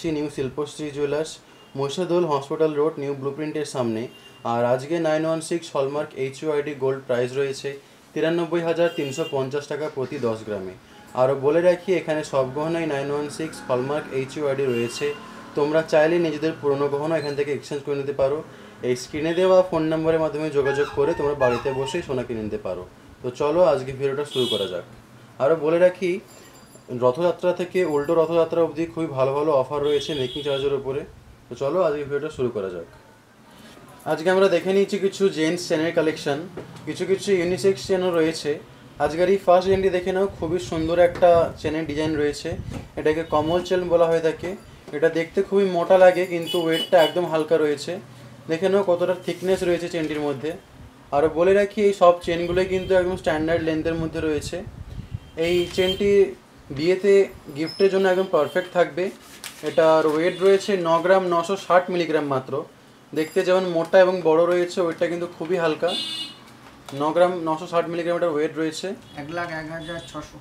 আছি new Shilpashree jewellers, Mahishadal hospital road, new ব্লুপ্রিন্টের সামনে। আর আজকে 916 হলমার্ক HUID গোল্ড প্রাইস রয়েছে 93,350 টাকা প্রতি 10 গ্রামে। আরও বলে রাখি, এখানে সব গহনাই 916 হলমার্ক HUID রয়েছে। তোমরা চাইলে নিজেদের পুরনো গহনা এখান থেকে এক্সচেঞ্জ করে নিতে পারো। এই স্ক্রিনে দেওয়া ফোন নম্বরের মাধ্যমে যোগাযোগ করে তোমরা বাড়িতে বসেই সোনা কিনে নিতে পারো। তো চলো আজকে ভিডিওটা শুরু করা যাক। আরও বলে রাখি, রথযাত্রা থেকে উল্টো রথযাত্রা অবধি খুবই ভালো ভালো অফার রয়েছে মেকিং চার্জের উপরে। তো চলো আজকে ভিডিওটা শুরু করা যাক। আজকে আমরা দেখে নিয়েছি কিছু জেন্টস চেনের কালেকশন, কিছু কিছু ইউনিসেক্স চেনও রয়েছে। আজকের এই ফার্স্ট চেনটি দেখে নাও, খুবই সুন্দর একটা চেনের ডিজাইন রয়েছে। এটাকে কমল চেন বলা হয়ে থাকে। এটা দেখতে খুবই মোটা লাগে কিন্তু ওয়েটটা একদম হালকা রয়েছে। দেখে নাও কতটা থিকনেস রয়েছে চেনটির মধ্যে। আরও বলে রাখি, এই সব চেনগুলোই কিন্তু একদম স্ট্যান্ডার্ড লেন্থের মধ্যে রয়েছে। এই চেনটি বিয়েতে গিফটের জন্য একদম পারফেক্ট থাকবে। এটার ওয়েট রয়েছে 9 গ্রাম 960 মিলিগ্রাম মাত্র। দেখতে যেমন মোটা এবং বড় রয়েছে, ওয়েটটা কিন্তু খুবই হালকা। 9 গ্রাম 960 মিলিগ্রাম এটার ওয়েট রয়েছে। 1,01,600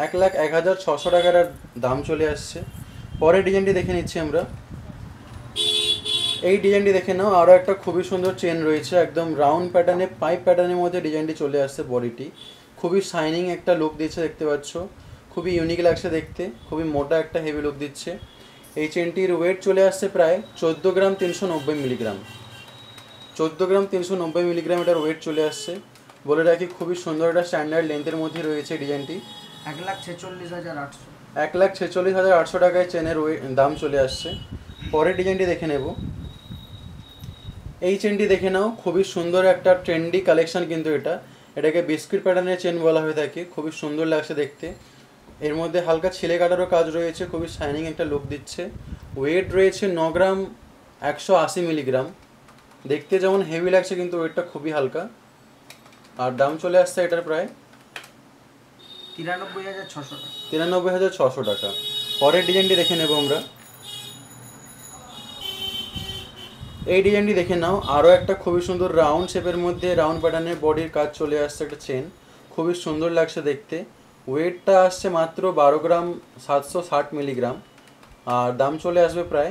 1,01,600 টাকার দাম চলে আসছে। পরের ডিজাইনটি দেখে নিচ্ছি আমরা। এই ডিজাইনটি দেখে নাও, আরও একটা খুবই সুন্দর চেন রয়েছে, একদম রাউন্ড প্যাটার্নে পাইপ প্যাটার্নের মধ্যে ডিজাইনটি চলে আসছে। বডিটি খুবই শাইনিং একটা লুক দিচ্ছে, দেখতে পাচ্ছ, খুবই ইউনিক লাগছে দেখতে, খুবই মোটা একটা হেভি লুক দিচ্ছে। এই চেনটির ওয়েট চলে আসছে প্রায় 14 গ্রাম 390 মিলিগ্রাম। 14 গ্রাম 390 মিলিগ্রাম এটার ওয়েট চলে আসছে। বলে রাখি, খুবই সুন্দর একটা স্ট্যান্ডার্ড লেন্থের মধ্যে রয়েছে ডিজাইনটি। 1,46,800 1,46,800 টাকায় চেনের দাম চলে আসছে। পরের ডিজাইনটি দেখে নেব। এই চেনটি দেখে নাও, খুবই সুন্দর একটা ট্রেন্ডি কালেকশন কিন্তু এটাকে বিস্কিট প্যাটার্নের চেন বলা হয়ে থাকে। খুবই সুন্দর লাগছে দেখতে। এর মধ্যে হালকা ছিলে কাটারও কাজ রয়েছে, খুবই শাইনিং একটা লুক দিচ্ছে। ওয়েট রয়েছে 9 গ্রাম 180 মিলিগ্রাম। দেখতে যেমন হেভি লাগছে কিন্তু ওয়েটটা খুবই হালকা। আর দাম চলে আসছে এটার প্রায় 93,600 টাকা। 93,600 টাকা। পরের ডিজাইনটি দেখে নেব আমরা। এই ডিজাইনটি দেখে নাও, আরও একটা খুবই সুন্দর রাউন্ড শেপের মধ্যে রাউন্ড প্যাটার্নের বডির কাজ চলে আসছে একটা চেন। খুবই সুন্দর লাগছে দেখতে। ওয়েটটা আসছে মাত্র 12 গ্রাম 760 মিলিগ্রাম। আর দাম চলে আসবে প্রায়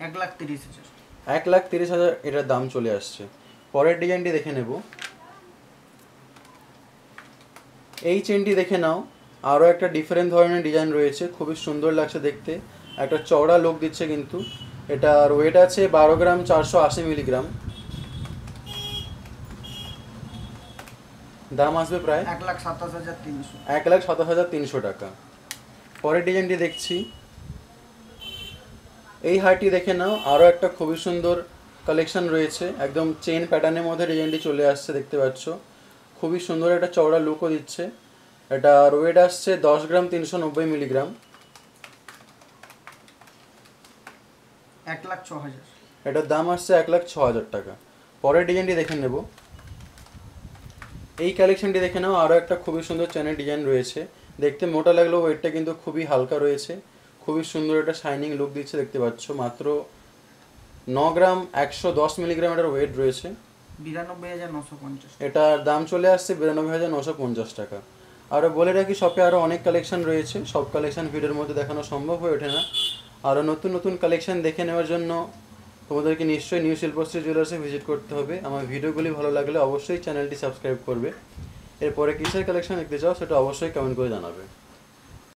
1,30,000। 1,30,000 এটার দাম চলে আসছে। পরের ডিজাইনটি দেখে নেব। এই চেনটি দেখে নাও, আরও একটা ডিফারেন্ট ধরনের ডিজাইন রয়েছে, খুবই সুন্দর লাগছে দেখতে, একটা চওড়া লুক দিচ্ছে কিন্তু। এটার ওয়েট আছে 12 গ্রাম 480 মিলিগ্রাম। দাম আসবে প্রায় 1,27,300। 1,27,300 টাকা। পরের ডিজাইনটি দেখছি। এই হারটি দেখে নাও, আরও একটা খুবই সুন্দর কালেকশন রয়েছে, একদম চেন প্যাটার্নের মধ্যে ডিজাইনটি চলে আসছে, দেখতে পাচ্ছ। খুবই সুন্দর একটা চওড়া লুকও দিচ্ছে। এটার ওয়েট আসছে 10 গ্রাম 390 মিলিগ্রাম। 1,06,000। এটার দাম আসছে 1,06,000 টাকা। পরের ডিজাইনটি দেখে নেব। এই কালেকশনটি দেখে নাও, আরও একটা খুবই সুন্দর চেনের ডিজাইন রয়েছে। দেখতে মোটা লাগলেও ওয়েটটা কিন্তু খুবই হালকা রয়েছে। খুবই সুন্দর একটা শাইনিং লুক দিচ্ছে, দেখতে পাচ্ছ। মাত্র 9 গ্রাম 110 মিলিগ্রাম এটার ওয়েট রয়েছে। 92,950। এটার দাম চলে আসছে 92,950 টাকা। আরও বলে রাখি, শপে আরও অনেক কালেকশন রয়েছে, সব কালেকশন ভিডিওর মধ্যে দেখানো সম্ভব হয়ে ওঠে না। আরও নতুন নতুন কালেকশন দেখে নেওয়ার জন্য তোমাদেরকে নিশ্চয়ই নিউ শিল্পশ্রী জুয়েলার্সে ভিজিট করতে হবে। আমার ভিডিওগুলি ভালো লাগলে অবশ্যই চ্যানেলটি সাবস্ক্রাইব করবে। এরপরে কিসের কালেকশন দেখতে চাও সেটা অবশ্যই কমেন্ট করে জানাবে।